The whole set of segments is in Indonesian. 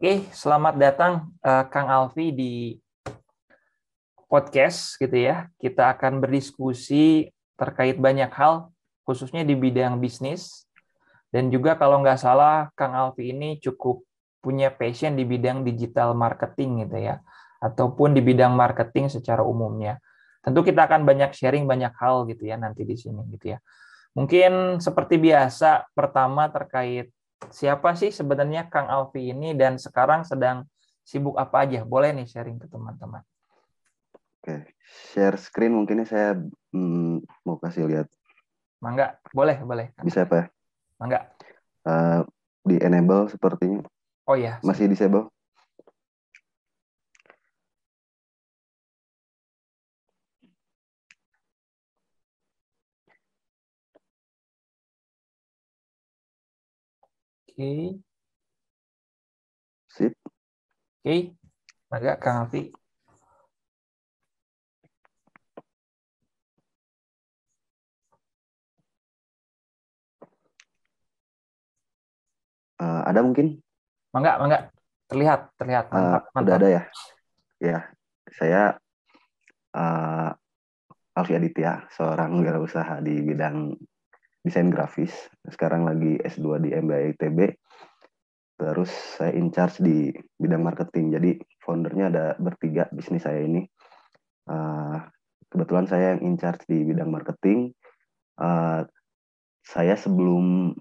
Oke, selamat datang Kang Alfi di podcast gitu ya. Kita akan berdiskusi terkait banyak hal, khususnya di bidang bisnis. Dan juga kalau nggak salah, Kang Alfi ini cukup punya passion di bidang digital marketing gitu ya. Ataupun di bidang marketing secara umumnya. Tentu kita akan banyak sharing banyak hal gitu ya nanti di sini gitu ya. Mungkin seperti biasa, pertama terkait siapa sih sebenarnya Kang Alfi ini dan sekarang sedang sibuk apa aja? Boleh nih sharing ke teman-teman. Oke, share screen mungkin saya mau kasih lihat. Mangga, boleh, boleh. Kang. Bisa apa ya? Mangga. Di enable sepertinya. Oh ya, Masih disable? oke, Sip. oke. Mangga, Kang Alfi. Ada mungkin? Mangga, mangga. Terlihat, terlihat. Mantap, Udah mantap. ada ya? Ya, saya Alfi Aditya, seorang wirausaha di bidang desain grafis. Sekarang lagi S2 di MBA ITB. Terus saya in charge di bidang marketing. Jadi foundernya ada bertiga bisnis saya ini. Uh, Kebetulan saya yang in charge di bidang marketing. Uh, saya sebelum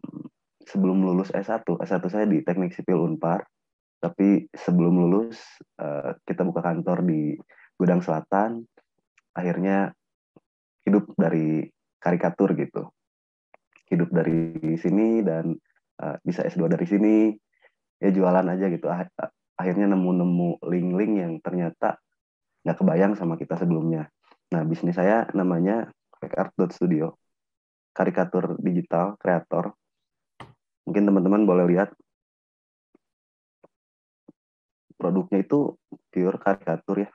lulus S1 saya di Teknik Sipil Unpar, tapi sebelum lulus kita buka kantor di Gudang Selatan, akhirnya hidup dari karikatur gitu. Hidup dari sini dan bisa S2 dari sini, ya jualan aja gitu. Akhirnya nemu-nemu link-link yang ternyata nggak kebayang sama kita sebelumnya. Nah, bisnis saya namanya fakeart.studio, karikatur digital kreator. Mungkin teman-teman boleh lihat produknya itu pure karikatur ya,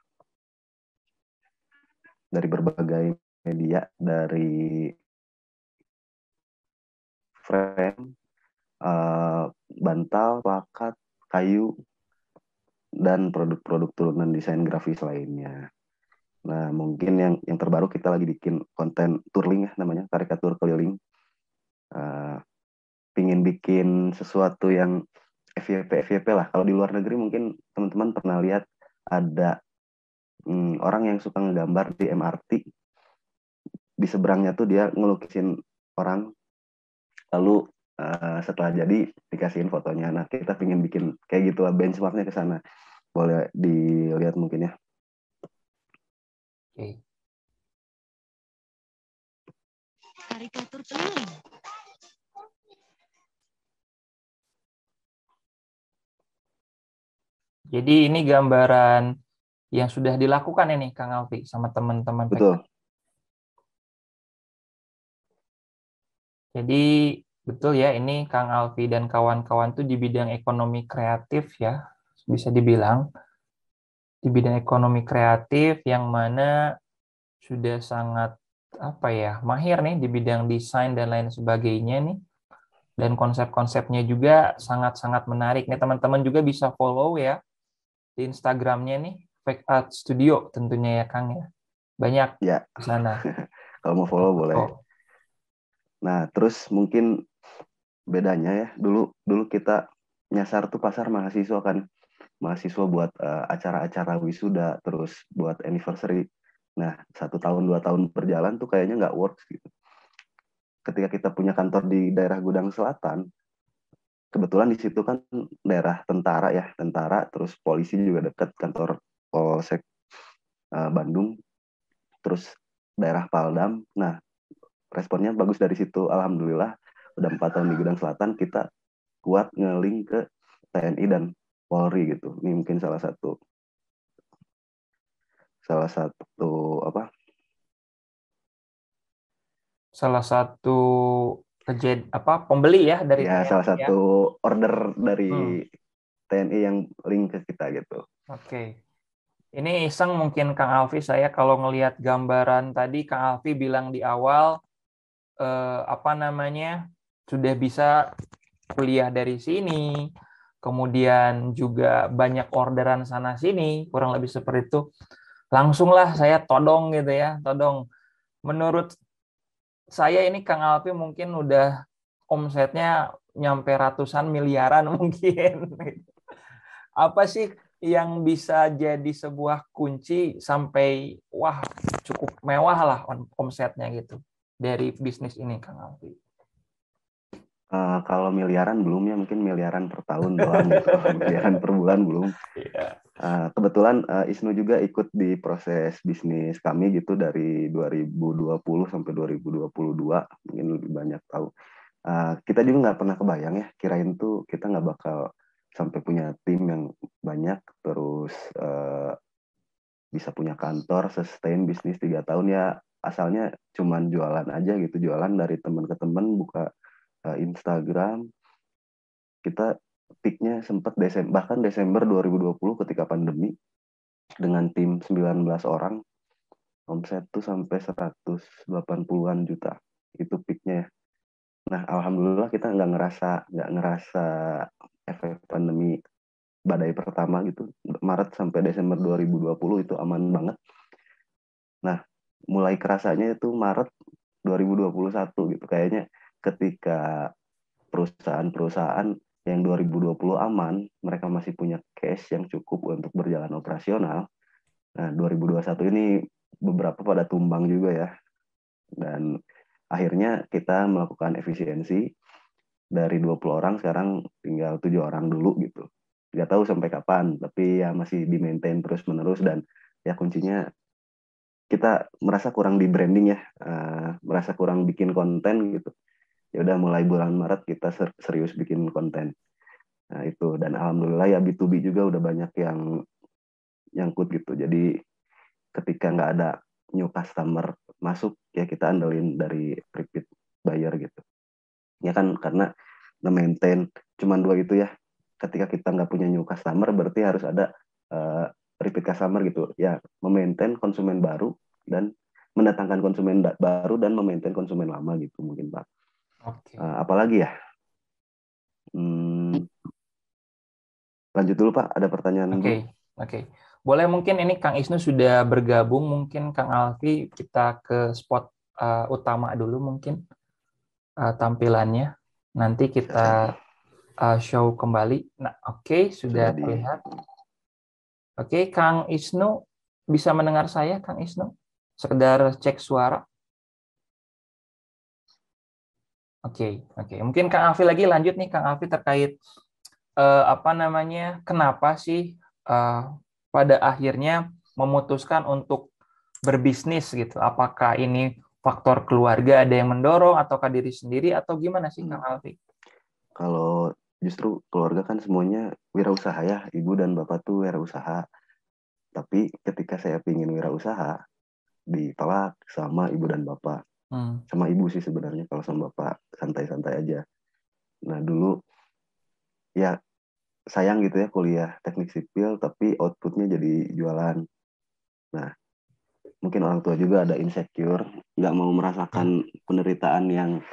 dari berbagai media, dari frame, bantal, plakat, kayu, dan produk-produk turunan desain grafis lainnya. Nah, mungkin yang terbaru kita lagi bikin konten touring ya, namanya karikatur keliling. Uh, Pingin bikin sesuatu yang FYP lah. Kalau di luar negeri mungkin teman-teman pernah lihat ada orang yang suka ngegambar di MRT. Di seberangnya tuh dia ngelukisin orang, lalu setelah jadi dikasihin fotonya. Nah, kita pengen bikin kayak gitu lah, benchmarknya ke sana. Boleh dilihat mungkin ya. Oke. Karikatur keliling. Jadi ini gambaran yang sudah dilakukan ini Kang Alfi sama teman-teman PK. Betul. Jadi betul ya, ini Kang Alfi dan kawan-kawan tuh di bidang ekonomi kreatif ya, bisa dibilang di bidang ekonomi kreatif yang mana sudah sangat apa ya, mahir nih di bidang desain dan lain sebagainya nih. Dan konsep-konsepnya juga sangat-sangat menarik. Nih teman-teman juga bisa follow ya di Instagramnya nih, Fake Art Studio tentunya ya Kang ya. Banyak Ya, di sana. kalau mau follow boleh. Oh, Nah, terus mungkin bedanya ya, dulu kita nyasar tuh pasar mahasiswa kan. Mahasiswa buat acara-acara wisuda, terus buat anniversary. Nah, 1 tahun 2 tahun berjalan tuh kayaknya nggak works gitu. Ketika kita punya kantor di daerah Gudang Selatan, kebetulan di situ kan daerah tentara ya, tentara, terus polisi juga dekat, kantor Polsek Bandung, terus daerah Paldam. Nah, responnya bagus dari situ. Alhamdulillah, udah 4 tahun di Gudang Selatan, kita kuat ngeling ke TNI dan Polri gitu. Ini mungkin salah satu apa? salah satu pembeli ya dari Ya, salah TNI ya. satu order dari Hmm, TNI yang link ke kita gitu. oke. Ini iseng mungkin Kang Alfi, saya kalau ngelihat gambaran tadi Kang Alfi bilang di awal apa namanya sudah bisa kuliah dari sini, kemudian juga banyak orderan sana sini, kurang lebih seperti itu. Langsunglah saya todong gitu ya, todong. Menurut saya ini Kang Alfi mungkin udah omsetnya nyampe ratusan miliaran mungkin. Apa sih yang bisa jadi sebuah kunci sampai wah cukup mewah lah omsetnya gitu dari bisnis ini Kang Alfi? Kalau miliaran belum ya, mungkin miliaran per tahun doang gitu. Miliaran per bulan belum. Iya. Kebetulan Isnu juga ikut di proses bisnis kami gitu dari 2020 sampai 2022, mungkin lebih banyak tahu. Kita juga nggak pernah kebayang ya, kirain tuh kita nggak bakal sampai punya tim yang banyak, terus bisa punya kantor, sustain bisnis 3 tahun ya. Asalnya cuman jualan aja gitu, jualan dari teman ke teman, buka Instagram. Kita peaknya sempat bahkan Desember 2020 ketika pandemi, dengan tim 19 orang, omset tuh sampai 180-an juta. Itu peaknya. Nah, alhamdulillah kita nggak ngerasa efek pandemi badai pertama gitu. Maret sampai Desember 2020 itu aman banget. Nah, mulai kerasanya itu Maret 2021 gitu. Kayaknya ketika perusahaan-perusahaan yang 2020 aman, mereka masih punya cash yang cukup untuk berjalan operasional. Nah, 2021 ini beberapa pada tumbang juga ya. Dan akhirnya kita melakukan efisiensi, dari 20 orang sekarang tinggal 7 orang dulu gitu. Nggak tahu sampai kapan, tapi ya masih di-maintain terus-menerus. Dan ya kuncinya kita merasa kurang di branding ya, merasa kurang bikin konten gitu. Ya udah mulai bulan Maret kita serius bikin konten. Nah itu, dan alhamdulillah ya B2B juga udah banyak yang nyangkut gitu. Jadi ketika nggak ada new customer masuk, ya kita andelin dari repeat buyer gitu. Ya kan karena nge-maintain cuman 2 itu ya. Ketika kita nggak punya new customer, berarti harus ada repeat customer gitu. Ya, memaintain konsumen baru dan mendatangkan konsumen baru dan memaintain konsumen lama gitu mungkin Pak. Oke. Apalagi ya? Lanjut dulu Pak, ada pertanyaan dulu. Oke. Boleh mungkin ini Kang Isnu sudah bergabung, mungkin Kang Alfi kita ke spot utama dulu mungkin tampilannya. Nanti kita show kembali. Nah, oke, sudah terlihat. Oke, Kang Isnu bisa mendengar saya, Kang Isnu? Sekedar cek suara. Oke. Mungkin Kang Alfi lagi lanjut nih, Kang Alfi terkait kenapa sih pada akhirnya memutuskan untuk berbisnis gitu? Apakah ini faktor keluarga ada yang mendorong, ataukah diri sendiri, atau gimana sih Kang Alfi? Kalau justru keluarga kan semuanya wirausaha ya, ibu dan bapak tuh wirausaha. Tapi ketika saya pingin wirausaha, ditolak sama ibu dan bapak. Sama ibu sih sebenarnya, kalau sama bapak santai-santai aja. Nah dulu ya sayang gitu ya kuliah teknik sipil tapi outputnya jadi jualan. Nah mungkin orang tua juga ada insecure, nggak mau merasakan penderitaan yang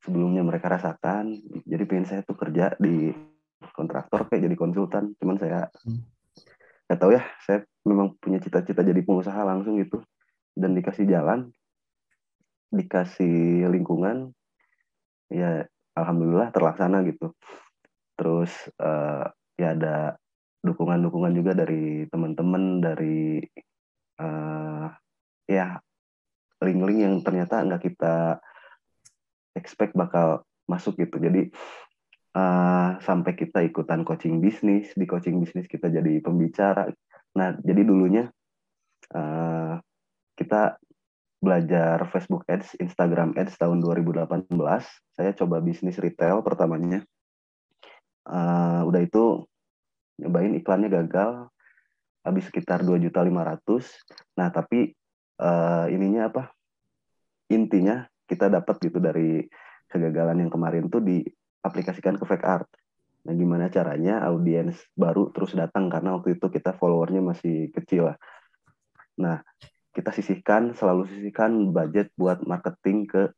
sebelumnya mereka rasakan. Jadi pengen saya tuh kerja di kontraktor kayak jadi konsultan. Cuman saya nggak tahu ya, saya memang punya cita-cita jadi pengusaha langsung gitu. Dan dikasih jalan, dikasih lingkungan, ya alhamdulillah terlaksana gitu. Terus ya ada dukungan-dukungan juga dari teman-teman, dari ya link-link yang ternyata nggak kita expect bakal masuk gitu. Jadi sampai kita ikutan coaching bisnis, di coaching bisnis kita jadi pembicara. Nah jadi dulunya kita belajar Facebook Ads, Instagram Ads tahun 2018. Saya coba bisnis retail pertamanya. Udah itu nyobain, iklannya gagal, habis sekitar 2.500.000. Nah tapi ininya apa? Intinya kita dapat gitu dari kegagalan yang kemarin tuh diaplikasikan ke fake art. Nah gimana caranya audiens baru terus datang, karena waktu itu kita followernya masih kecil lah. Nah kita selalu sisihkan budget buat marketing ke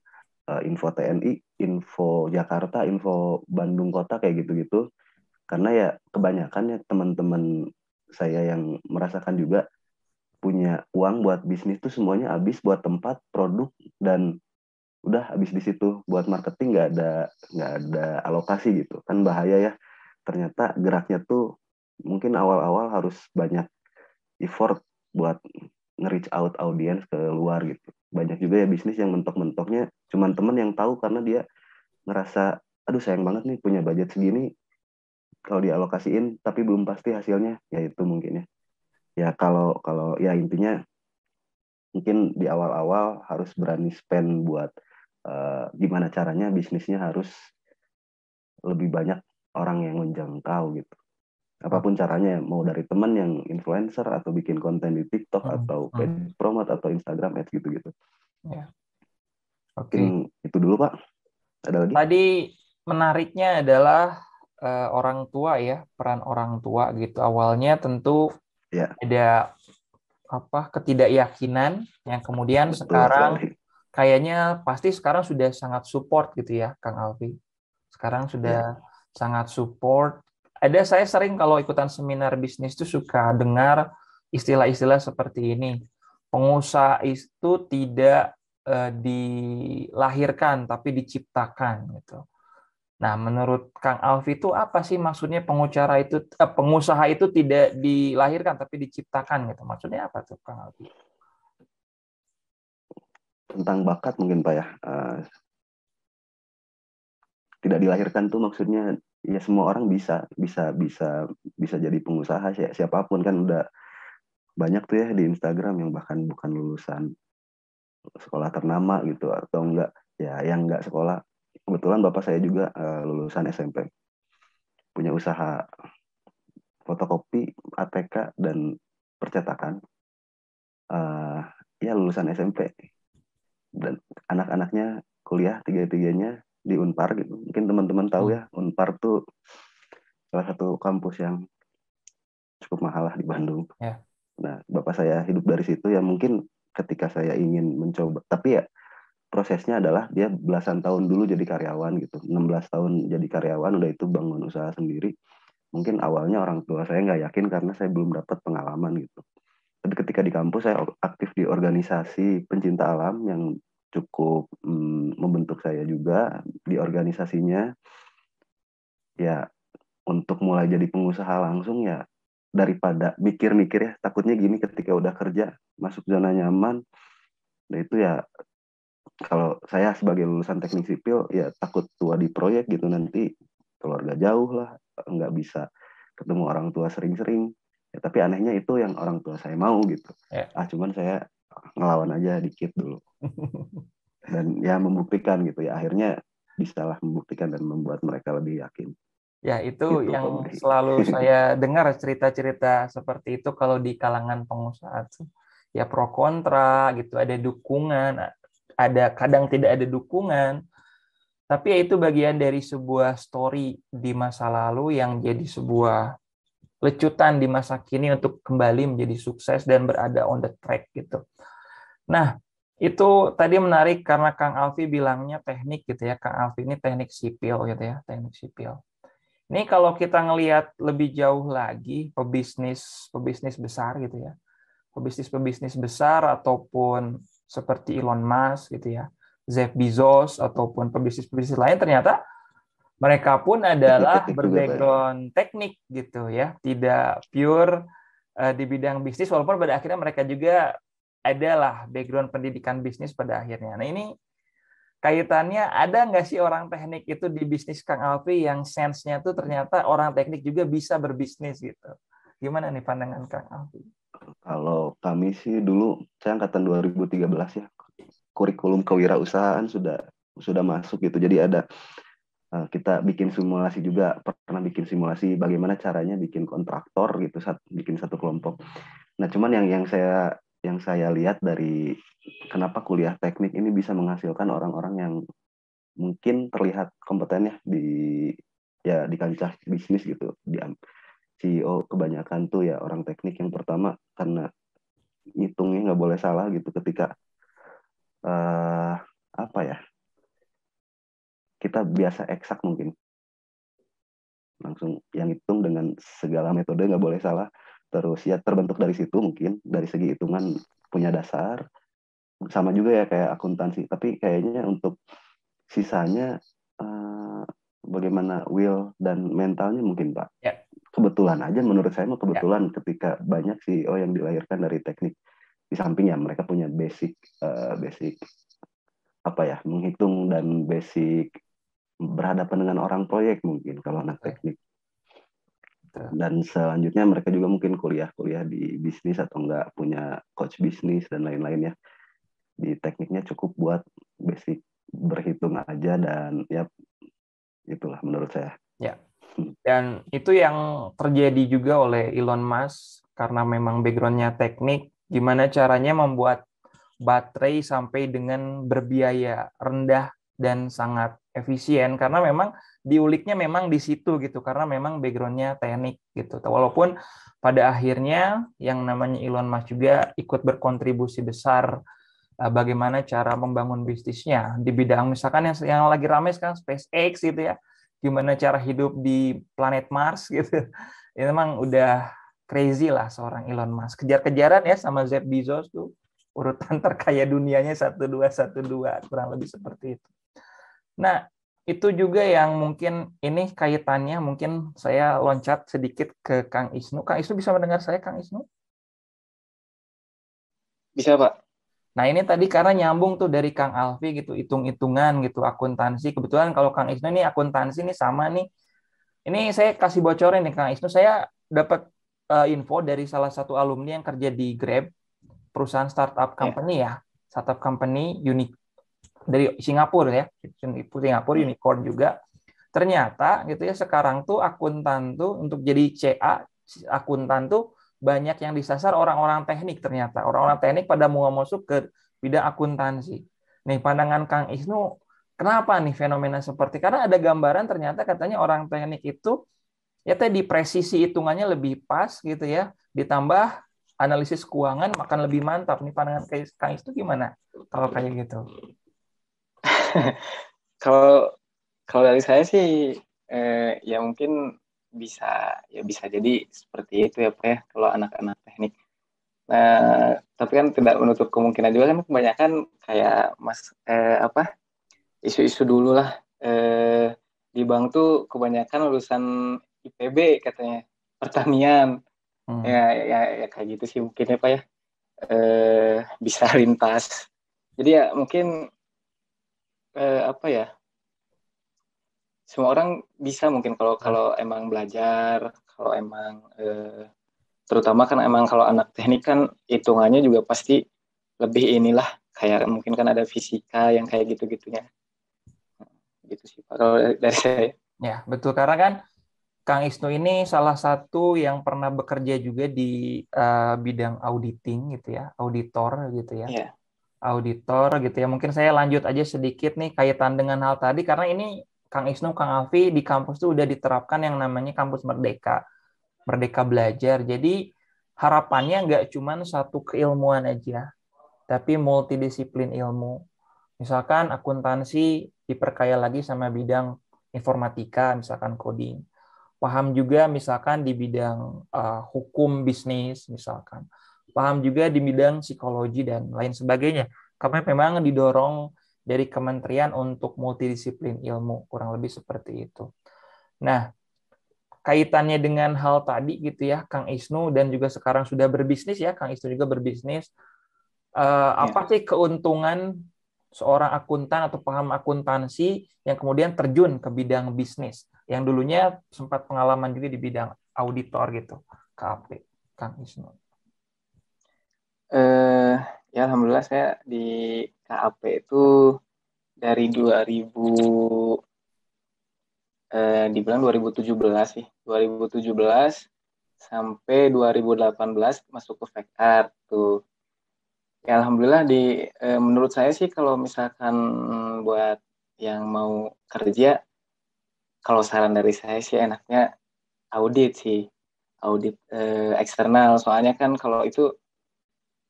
info TNI, info Jakarta, info Bandung kota kayak gitu-gitu. Karena ya kebanyakan ya teman-teman saya yang merasakan juga punya uang buat bisnis tuh semuanya habis buat tempat, produk, dan udah habis di situ. Buat marketing nggak ada alokasi gitu. Kan bahaya ya. Ternyata geraknya tuh mungkin awal-awal harus banyak effort buat nge-reach out audience ke luar gitu. Banyak juga ya bisnis yang mentok-mentoknya cuman temen yang tahu karena dia ngerasa, aduh sayang banget nih punya budget segini, kalau dialokasiin tapi belum pasti hasilnya, ya itu mungkin ya. Ya kalau kalau ya intinya mungkin di awal-awal harus berani spend buat gimana caranya bisnisnya harus lebih banyak orang yang menjangkau gitu. Oh, Apapun caranya, mau dari teman yang influencer atau bikin konten di TikTok hmm, atau hmm, page promote atau Instagram ads gitu-gitu. ya, Mungkin oke. itu dulu Pak. Ada lagi? Tadi menariknya adalah orang tua ya, peran orang tua gitu. Awalnya tentu Ya, ada apa ketidakyakinan yang kemudian betul sekarang sekali. kayaknya pasti sekarang sudah sangat support gitu ya, Kang Alfi. Sekarang Ya, sudah sangat support. Saya sering kalau ikutan seminar bisnis itu suka dengar istilah-istilah seperti ini. Pengusaha itu tidak dilahirkan tapi diciptakan gitu. Nah, menurut Kang Alfi itu apa sih maksudnya pengusaha itu tidak dilahirkan tapi diciptakan gitu. Maksudnya apa tuh Kang Alfi? tentang bakat mungkin Pak ya. Tidak dilahirkan tuh maksudnya ya semua orang bisa bisa bisa bisa jadi pengusaha, siapapun kan udah banyak tuh ya di Instagram yang bahkan bukan lulusan sekolah ternama gitu atau enggak ya yang enggak sekolah. Kebetulan bapak saya juga lulusan SMP, punya usaha fotokopi, ATK, dan percetakan. Eh, ya lulusan SMP dan anak-anaknya kuliah tiga-tiganya di Unpar gitu. Mungkin teman-teman tahu Hmm. ya, Unpar tuh salah satu kampus yang cukup mahal lah di Bandung. Ya. Nah, bapak saya hidup dari situ ya mungkin ketika saya ingin mencoba, tapi ya prosesnya adalah dia belasan tahun dulu jadi karyawan gitu, 16 tahun jadi karyawan, udah itu bangun usaha sendiri. Mungkin awalnya orang tua saya nggak yakin karena saya belum dapat pengalaman gitu. Tapi ketika di kampus saya aktif di organisasi pencinta alam yang cukup membentuk saya juga di organisasinya. Ya untuk mulai jadi pengusaha langsung ya daripada mikir-mikir ya takutnya gini ketika udah kerja masuk zona nyaman. Nah itu ya kalau saya sebagai lulusan teknik sipil ya takut tua di proyek gitu, nanti keluarga jauh lah, nggak bisa ketemu orang tua sering-sering ya, tapi anehnya itu yang orang tua saya mau gitu. Ya. Cuman saya ngelawan aja dikit dulu dan ya membuktikan gitu ya, akhirnya bisalah membuktikan dan membuat mereka lebih yakin Ya, itu gitu Pak yang Budi. selalu saya dengar cerita-cerita seperti itu kalau di kalangan pengusaha tuh. Ya pro kontra gitu, ada dukungan, ada kadang tidak ada dukungan, tapi ya itu bagian dari sebuah story di masa lalu yang jadi sebuah lecutan di masa kini untuk kembali menjadi sukses dan berada on the track gitu. Nah, itu tadi menarik karena Kang Alfi bilangnya teknik gitu ya. Kang Alfi ini teknik sipil gitu ya, teknik sipil. Ini kalau kita ngelihat lebih jauh lagi pebisnis besar gitu ya. Pebisnis besar ataupun seperti Elon Musk gitu ya. Jeff Bezos ataupun pebisnis lain ternyata mereka pun adalah Teknik-teknik juga Pak ya. berbackground teknik gitu ya, tidak pure di bidang bisnis walaupun pada akhirnya mereka juga adalah background pendidikan bisnis pada akhirnya. Nah ini kaitannya ada nggak sih orang teknik itu di bisnis Kang Alfi yang sense-nya tuh ternyata orang teknik juga bisa berbisnis gitu. Gimana nih pandangan Kang Alfi? Kalau kami sih dulu saya angkatan 2013 ya, kurikulum kewirausahaan sudah masuk gitu. Jadi ada kita bikin simulasi juga, pernah bikin simulasi bagaimana caranya bikin kontraktor gitu, bikin satu kelompok. Nah, cuman yang saya lihat dari kenapa kuliah teknik ini bisa menghasilkan orang-orang yang mungkin terlihat kompeten ya di kancah bisnis gitu. Di CEO kebanyakan tuh ya orang teknik. Yang pertama karena ngitungnya nggak boleh salah gitu ketika eh, apa ya, kita biasa eksak mungkin. langsung yang hitung dengan segala metode, nggak boleh salah. Terus ya terbentuk dari situ, mungkin dari segi hitungan punya dasar, sama juga ya kayak akuntansi, tapi kayaknya untuk sisanya bagaimana will dan mentalnya mungkin Pak. Ya. Kebetulan aja menurut saya mah kebetulan ketika banyak CEO yang dilahirkan dari teknik, di samping ya mereka punya basic apa ya, menghitung dan basic berhadapan dengan orang proyek mungkin kalau anak teknik. Dan selanjutnya mereka juga mungkin kuliah di bisnis atau enggak punya coach bisnis dan lain-lain ya. Di tekniknya cukup buat basic berhitung aja, dan ya itulah menurut saya. Ya. Dan itu yang terjadi juga oleh Elon Musk karena memang background-nya teknik, gimana caranya membuat baterai sampai dengan berbiaya rendah dan sangat efisien, karena memang diuliknya memang di situ gitu, karena memang background-nya teknik gitu. Walaupun pada akhirnya yang namanya Elon Musk juga ikut berkontribusi besar bagaimana cara membangun bisnisnya di bidang misalkan yang lagi ramai sekarang SpaceX gitu ya, gimana cara hidup di planet Mars gitu. Ini memang udah crazy lah seorang Elon Musk. Kejar-kejaran ya sama Jeff Bezos tuh. Urutan terkaya dunianya 1212, kurang lebih seperti itu. Nah, itu juga yang mungkin ini kaitannya, mungkin saya loncat sedikit ke Kang Isnu. Kang Isnu bisa mendengar saya, Kang Isnu? Bisa, Pak. Nah, ini tadi karena nyambung tuh dari Kang Alfi gitu, hitung-hitungan gitu, akuntansi. Kebetulan kalau Kang Isnu ini akuntansi nih sama nih. Ini saya kasih bocorin nih Kang Isnu, saya dapat info dari salah satu alumni yang kerja di Grab, perusahaan startup company ya. Startup company unik dari Singapura ya. Singapura unicorn juga. Ternyata gitu ya, sekarang tuh akuntan tuh untuk jadi CA akuntan tuh banyak yang disasar orang-orang teknik ternyata. Orang-orang teknik pada mau masuk ke bidang akuntansi. Nih, pandangan Kang Isnu, kenapa nih fenomena seperti? Karena ada gambaran ternyata katanya orang teknik itu ya tadi presisi hitungannya lebih pas gitu ya. Ditambah analisis keuangan makan lebih mantap. Nih pandangan Kang Isnu gimana kalau kayak gitu? Kalau dari saya sih ya mungkin bisa jadi seperti itu ya Pak ya, kalau anak-anak teknik. Nah, tapi kan tidak menutup kemungkinan juga kan kebanyakan kayak isu-isu dulu lah, di bank tuh kebanyakan lulusan IPB katanya, pertanian. Ya kayak gitu sih mungkin ya Pak ya, bisa lintas. Jadi ya mungkin semua orang bisa mungkin kalau emang belajar, kalau emang terutama kan emang kalau anak teknik kan hitungannya juga pasti lebih inilah, kayak mungkin kan ada fisika yang kayak gitu-gitunya. Gitu sih Pak kalau dari saya. Ya, betul, karena kan Kang Isnu ini salah satu yang pernah bekerja juga di bidang auditing gitu ya, auditor gitu ya. Yeah. Auditor gitu ya. Mungkin saya lanjut aja sedikit nih kaitan dengan hal tadi, karena ini Kang Isnu, Kang Alfi di kampus tuh udah diterapkan yang namanya kampus Merdeka. Merdeka belajar. Jadi harapannya nggak cuma satu keilmuan aja, tapi multidisiplin ilmu. Misalkan akuntansi diperkaya lagi sama bidang informatika, misalkan coding. Paham juga misalkan di bidang hukum bisnis, misalkan. Paham juga di bidang psikologi dan lain sebagainya. Karena memang didorong dari kementerian untuk multidisiplin ilmu, kurang lebih seperti itu. Nah, kaitannya dengan hal tadi gitu ya, Kang Isnu, dan juga sekarang sudah berbisnis ya, Kang Isnu juga berbisnis. Apa sih keuntungan seorang akuntan atau paham akuntansi yang kemudian terjun ke bidang bisnis, yang dulunya sempat pengalaman juga di bidang auditor gitu, KAP, Kang Isnu? Ya alhamdulillah saya di KAP itu dari 2000 dibilang 2017 sih, 2017 sampai 2018 masuk ke Vekart tuh. Ya alhamdulillah menurut saya sih kalau misalkan buat yang mau kerja, kalau saran dari saya sih enaknya audit sih, audit eksternal. Soalnya kan kalau itu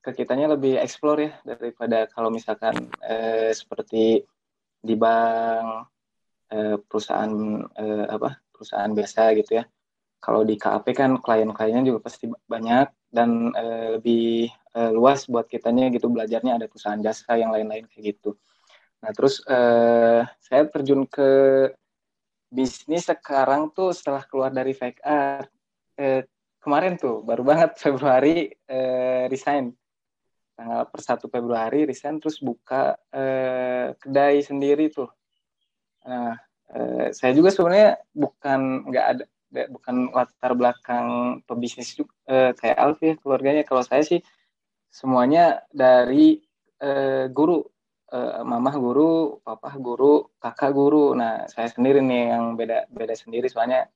ke kitanya lebih explore ya daripada kalau misalkan seperti di bank, perusahaan perusahaan biasa gitu ya. Kalau di KAP kan klien-kliennya juga pasti banyak dan lebih luas buat kitanya gitu, belajarnya ada perusahaan jasa yang lain-lain kayak gitu. Nah terus saya terjun ke bisnis sekarang tuh setelah keluar dari fake art. Kemarin tuh baru banget Februari resign. Tanggal per 1 Februari resign terus buka kedai sendiri tuh. Nah, saya juga sebenarnya bukan latar belakang pebisnis juga kayak Alfi keluarganya. Kalau saya sih semuanya dari guru, mamah guru, papa guru, kakak guru. Nah, saya sendiri nih yang beda sendiri soalnya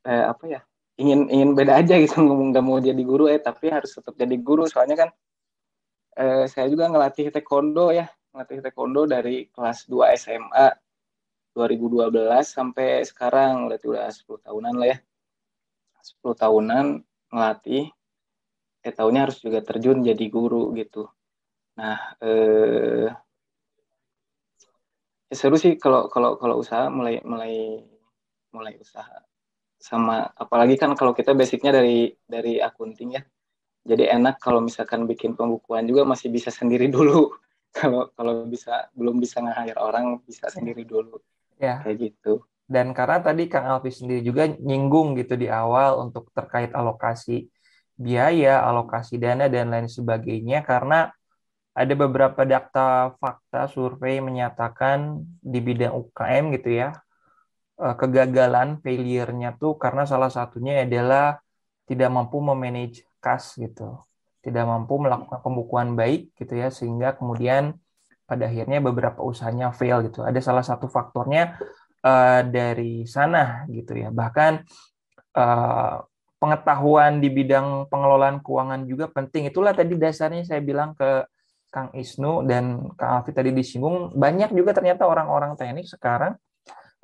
apa ya? Ingin beda aja gitu, nggak mau jadi guru tapi harus tetap jadi guru soalnya kan saya juga ngelatih taekwondo dari kelas 2 SMA 2012 sampai sekarang, berarti udah 10 tahunan lah ya. 10 tahunan ngelatih, tahunnya harus juga terjun jadi guru gitu. Nah, seru sih kalau usaha mulai usaha. Sama apalagi kan kalau kita basicnya dari akunting ya. Jadi enak kalau misalkan bikin pembukuan juga masih bisa sendiri dulu. Kalau belum bisa nge-hire orang bisa sendiri dulu. Ya. Kayak gitu. Dan karena tadi Kang Alfi sendiri juga nyinggung gitu di awal untuk terkait alokasi biaya, alokasi dana, dan lain sebagainya, karena ada beberapa data fakta survei menyatakan di bidang UKM gitu ya, kegagalan, failure-nya tuh karena salah satunya adalah tidak mampu memanage kas gitu, tidak mampu melakukan pembukuan baik gitu ya, sehingga kemudian pada akhirnya beberapa usahanya fail gitu. Ada salah satu faktornya dari sana gitu ya. Bahkan pengetahuan di bidang pengelolaan keuangan juga penting. Itulah tadi dasarnya saya bilang ke Kang Isnu dan Kang Alfi tadi disinggung, banyak juga ternyata orang-orang teknik sekarang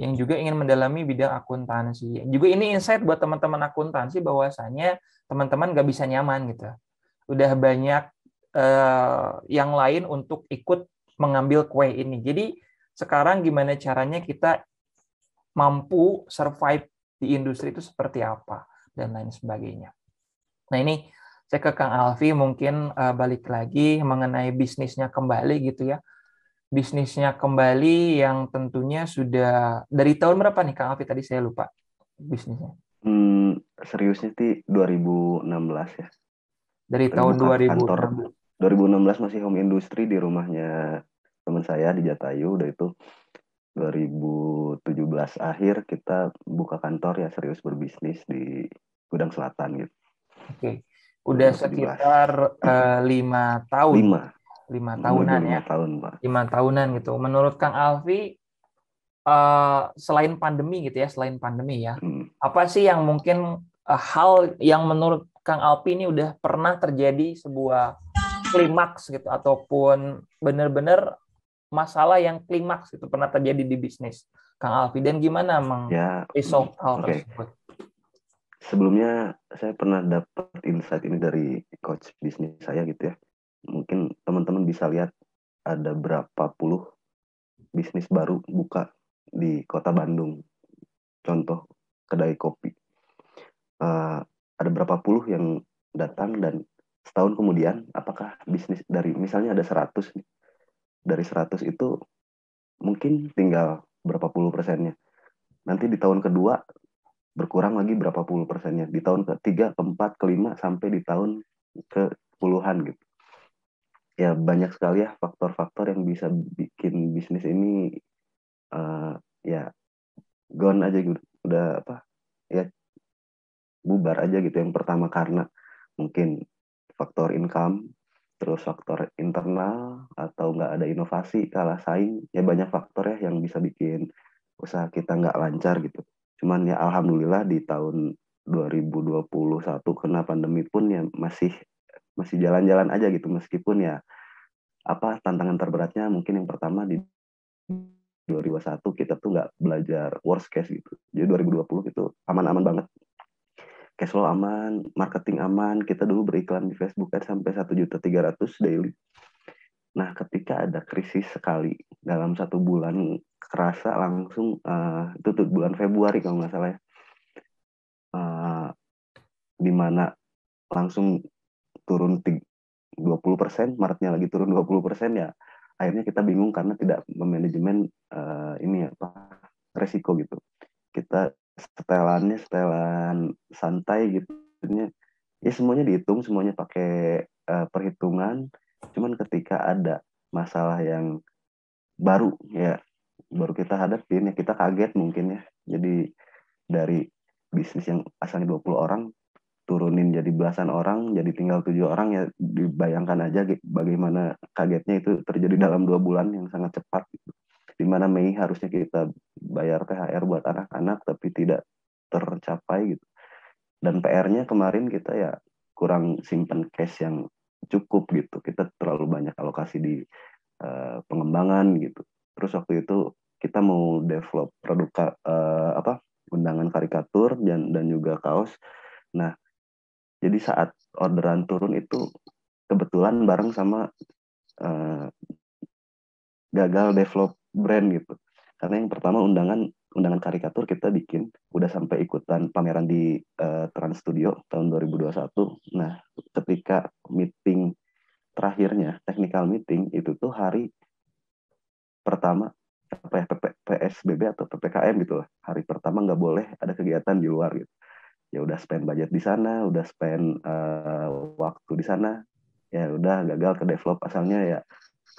yang juga ingin mendalami bidang akuntansi. Juga ini insight buat teman-teman akuntansi bahwasanya teman-teman nggak bisa nyaman gitu. Udah banyak yang lain untuk ikut mengambil kue ini. Jadi sekarang gimana caranya kita mampu survive di industri itu seperti apa dan lain sebagainya. Nah ini saya ke Kang Alfi mungkin balik lagi mengenai bisnisnya kembali gitu ya. Bisnisnya kembali yang tentunya sudah dari tahun berapa nih Kang Alfi, tadi saya lupa bisnisnya. Seriusnya sih 2016 ya. Dari Tapi tahun buka 2016. kantor 2016 masih home industry di rumahnya teman saya di Jatayu. Udah itu 2017 akhir kita buka kantor ya, serius berbisnis di Gudang Selatan gitu. Oke. Udah 2017. sekitar 5 tahun. 5 tahunan Menuju 5 ya. tahun, Pak. 5 tahunan gitu. Menurut Kang Alfi, selain pandemi gitu ya, apa sih yang mungkin hal yang menurut Kang Alfi ini udah pernah terjadi sebuah klimaks gitu, ataupun benar-benar masalah yang klimaks itu pernah terjadi di bisnis Kang Alfi, dan gimana resolve hal tersebut? Sebelumnya saya pernah dapat insight ini dari coach bisnis saya gitu ya. Mungkin teman-teman bisa lihat ada berapa puluh bisnis baru buka di kota Bandung. Contoh kedai kopi. Ada berapa puluh yang datang dan setahun kemudian apakah bisnis dari misalnya ada 100 nih. Dari 100 itu mungkin tinggal berapa puluh persennya. Nanti di tahun kedua berkurang lagi berapa puluh persennya. Di tahun ketiga, keempat, kelima, sampai di tahun ke puluhan gitu. Ya banyak sekali ya faktor-faktor yang bisa bikin bisnis ini ya gone aja gitu. Udah apa ya, bubar aja gitu. Yang pertama karena mungkin faktor income, terus faktor internal, atau nggak ada inovasi, kalah saing. Ya banyak faktor ya yang bisa bikin usaha kita nggak lancar gitu. Cuman ya alhamdulillah di tahun 2021 kena pandemi pun ya masih jalan-jalan aja gitu, meskipun ya apa tantangan terberatnya mungkin yang pertama di 2021 kita tuh nggak belajar worst case gitu. Jadi 2020 itu aman-aman banget. Cash flow aman, marketing aman. Kita dulu beriklan di Facebook Ads sampai 1.300.000 daily. Nah, ketika ada krisis sekali dalam 1 bulan, kerasa langsung itu tuh bulan Februari kalau nggak salah ya, uh, di mana langsung turun 20%, Maretnya lagi turun 20%, ya akhirnya kita bingung karena tidak memanajemen ini apa resiko gitu. Kita setelan santai gitu. Ya semuanya dihitung, semuanya pakai perhitungan. Cuman ketika ada masalah yang baru ya baru kita hadapin ya kita kaget mungkin ya. Jadi dari bisnis yang asalnya 20 orang turunin jadi belasan orang, jadi tinggal 7 orang, ya dibayangkan aja bagaimana kagetnya itu terjadi dalam 2 bulan yang sangat cepat gitu. Di mana Mei harusnya kita bayar THR buat anak-anak tapi tidak tercapai gitu. Dan PR-nya kemarin kita ya kurang simpen cash yang cukup gitu. Kita terlalu banyak alokasi di pengembangan gitu. Terus waktu itu kita mau develop produk undangan karikatur dan juga kaos. Nah, jadi saat orderan turun itu kebetulan bareng sama uh, gagal develop brand gitu. Karena yang pertama undangan karikatur kita bikin udah sampai ikutan pameran di Trans Studio tahun 2021. Nah, ketika meeting terakhirnya, technical meeting itu tuh hari pertama apa ya PSBB atau PPKM gitu lah. Hari pertama nggak boleh ada kegiatan di luar gitu. Ya udah spend budget di sana, udah spend waktu di sana, ya udah gagal ke develop asalnya ya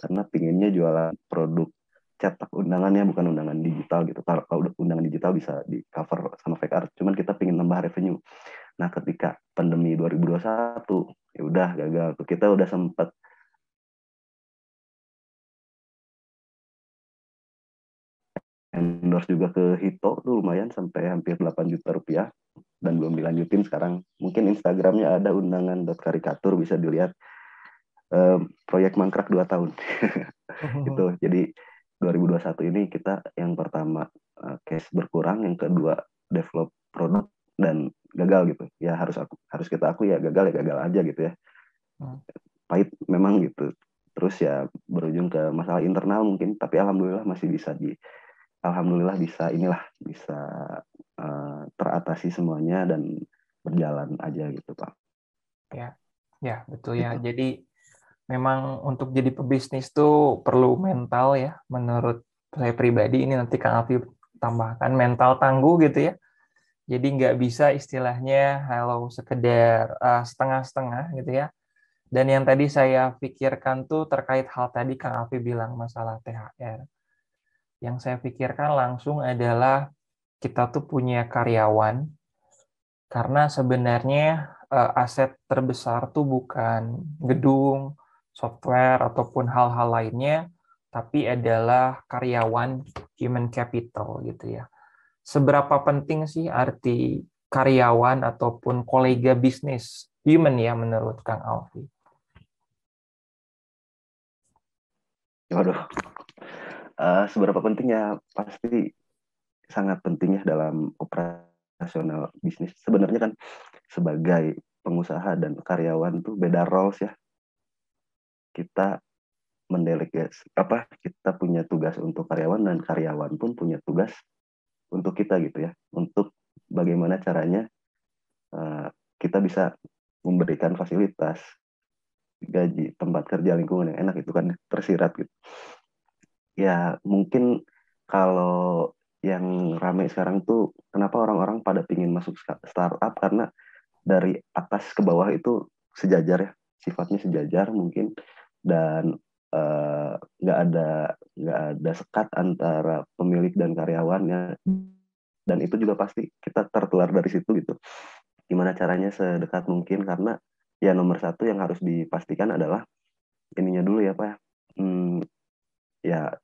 karena pinginnya jualan produk cetak undangannya bukan undangan digital gitu. Kalau undangan digital bisa di cover sama fake art, cuman kita pingin nambah revenue. Nah, ketika pandemi 2021 ya udah gagal tuh. Kita udah sempat endorse juga ke Hito tuh lumayan sampai hampir 8 juta rupiah dan belum dilanjutin sekarang. Mungkin Instagramnya ada undangan.karikatur, bisa dilihat. Proyek mangkrak 2 tahun. Itu jadi 2021 ini kita yang pertama cash berkurang, yang kedua develop produk dan gagal gitu. Ya harus kita akui ya gagal aja gitu ya. Pahit memang gitu. Terus ya berujung ke masalah internal mungkin, tapi alhamdulillah alhamdulillah bisa teratasi semuanya dan berjalan aja gitu, Pak. Ya, ya betul ya. Jadi memang untuk jadi pebisnis tuh perlu mental ya. Menurut saya pribadi, ini nanti Kang Alfi tambahkan mental tangguh gitu ya. Jadi nggak bisa istilahnya kalau sekedar setengah-setengah gitu ya. Dan yang tadi saya pikirkan tuh terkait hal tadi Kang Alfi bilang masalah THR. Yang saya pikirkan langsung adalah kita tuh punya karyawan, karena sebenarnya aset terbesar tuh bukan gedung, software, ataupun hal-hal lainnya, tapi adalah karyawan, human capital gitu ya. Seberapa penting sih arti karyawan ataupun kolega bisnis human ya menurut Kang Alfi? Waduh, seberapa pentingnya pasti sangat penting ya dalam operasional bisnis. Sebenarnya kan sebagai pengusaha dan karyawan tuh beda roles ya. Kita kita punya tugas untuk karyawan dan karyawan pun punya tugas untuk kita gitu ya. Untuk bagaimana caranya kita bisa memberikan fasilitas, gaji, tempat kerja, lingkungan yang enak, itu kan tersirat gitu. Ya mungkin kalau yang ramai sekarang tuh kenapa orang-orang pada pingin masuk startup, karena dari atas ke bawah itu sejajar ya, sifatnya sejajar mungkin, dan nggak ada sekat antara pemilik dan karyawannya, dan itu juga pasti kita tertular dari situ gitu. Gimana caranya sedekat mungkin, karena ya nomor satu yang harus dipastikan adalah ininya dulu ya Pak, ya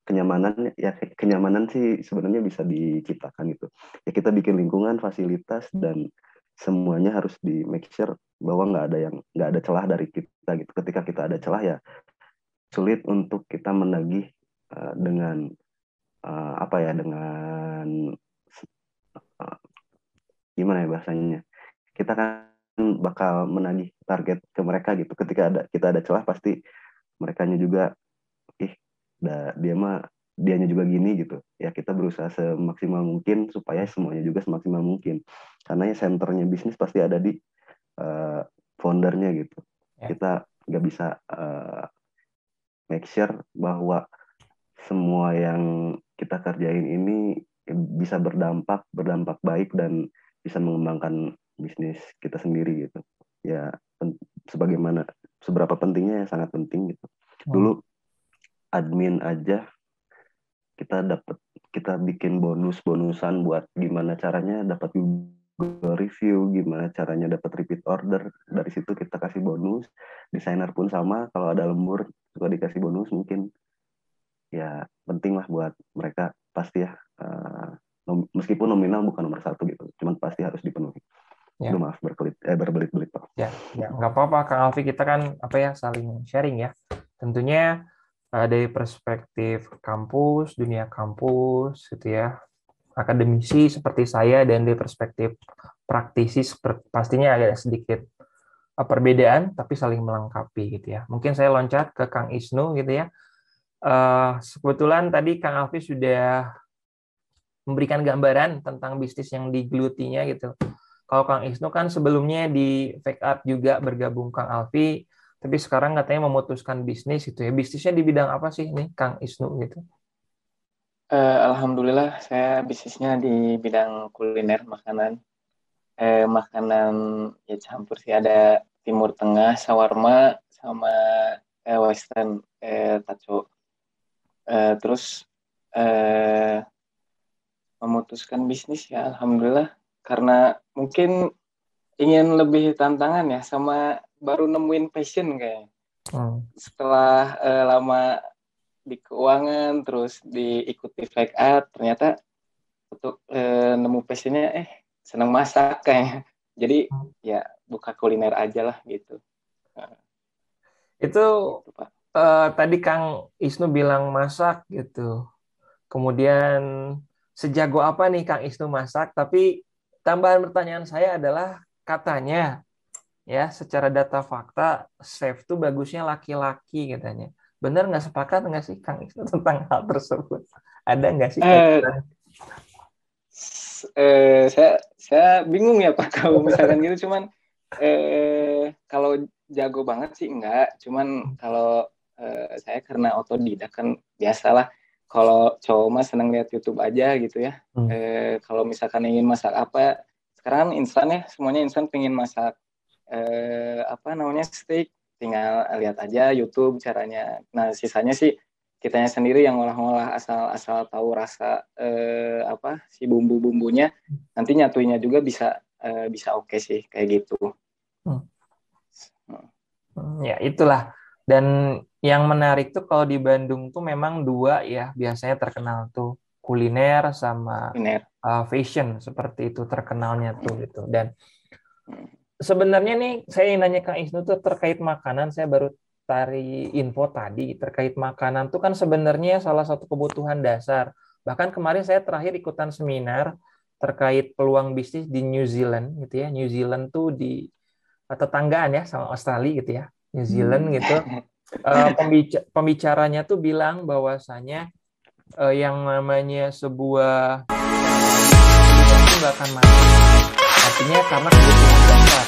kenyamanan sih sebenarnya bisa diciptakan gitu ya. Kita bikin lingkungan, fasilitas, dan semuanya harus di make sure bahwa nggak ada celah dari kita gitu. Ketika kita ada celah ya sulit untuk kita menagih dengan dengan gimana ya bahasanya, kita kan bakal menagih target ke mereka gitu. Ketika kita ada celah, pasti merekanya juga dianya juga gini gitu. Ya kita berusaha semaksimal mungkin supaya semuanya juga semaksimal mungkin. Karena ya senternya bisnis pasti ada di foundernya gitu. Kita nggak bisa make sure bahwa semua yang kita kerjain ini bisa berdampak baik dan bisa mengembangkan bisnis kita sendiri gitu. Ya seberapa pentingnya ya sangat penting gitu. Dulu admin aja kita bikin bonusan buat gimana caranya dapat Google review, gimana caranya dapat repeat order. Dari situ kita kasih bonus. Desainer pun sama, kalau ada lembur juga dikasih bonus. Mungkin ya penting lah buat mereka, pasti ya, meskipun nominal bukan nomor 1 gitu, cuman pasti harus dipenuhi. Ya. Maaf berbelit-belit Pak. Ya nggak apa-apa Kang Alfi, kita kan saling sharing ya. Tentunya dari perspektif kampus, dunia kampus gitu ya, akademisi seperti saya, dan dari perspektif praktisi pastinya agak sedikit perbedaan tapi saling melengkapi gitu ya. Mungkin saya loncat ke Kang Isnu gitu ya. Kebetulan tadi Kang Alfi sudah memberikan gambaran tentang bisnis yang digelutinya gitu. Kalau Kang Isnu kan sebelumnya di Fake Art juga bergabung Kang Alfi, tapi sekarang katanya memutuskan bisnis gitu ya. Bisnisnya di bidang apa sih nih Kang Isnu gitu? Alhamdulillah saya bisnisnya di bidang kuliner, makanan ya campur sih, ada Timur Tengah, shawarma, sama Western, taco. Terus memutuskan bisnis ya alhamdulillah karena mungkin ingin lebih tantangan ya, sama baru nemuin passion kayaknya. Setelah lama di keuangan, terus diikuti Fake Art, ternyata untuk nemu passionnya senang masak kayaknya. Jadi ya buka kuliner aja lah gitu. Itu tadi Kang Isnu bilang masak gitu. Kemudian sejago apa nih Kang Isnu masak? Tapi tambahan pertanyaan saya adalah, katanya ya secara data fakta chef tuh bagusnya laki-laki katanya. Benar nggak, sepakat nggak sih Kang Isnu tentang hal tersebut? Ada nggak sih? Saya bingung ya Pak kalau misalkan gitu, cuman kalau jago banget sih enggak, cuman kalau saya karena otodidak kan biasalah, kalau cowok mah senang lihat YouTube aja gitu ya. Kalau misalkan ingin masak apa, sekarang instan ya, semuanya instan, pengen masak steak, tinggal lihat aja YouTube caranya. Nah sisanya sih kitanya sendiri yang ngolah-ngolah, asal tahu rasa si bumbu-bumbunya, nanti nyatuinnya juga bisa oke sih kayak gitu. Ya itulah. Dan yang menarik tuh kalau di Bandung tuh memang 2 ya biasanya terkenal tuh, kuliner sama fashion, seperti itu terkenalnya tuh gitu. Dan sebenarnya nih saya ingin nanya Kang Isnu tuh terkait makanan. Saya baru cari info tadi terkait makanan tuh kan sebenarnya salah satu kebutuhan dasar. Bahkan kemarin saya terakhir ikutan seminar terkait peluang bisnis di New Zealand gitu ya. New Zealand tuh di tetanggaan ya sama Australia gitu ya. New Zealand gitu. Pembicaranya tuh bilang bahwasanya yang namanya sebuah itu nggak akan mati. Artinya karena kebutuhan dasar.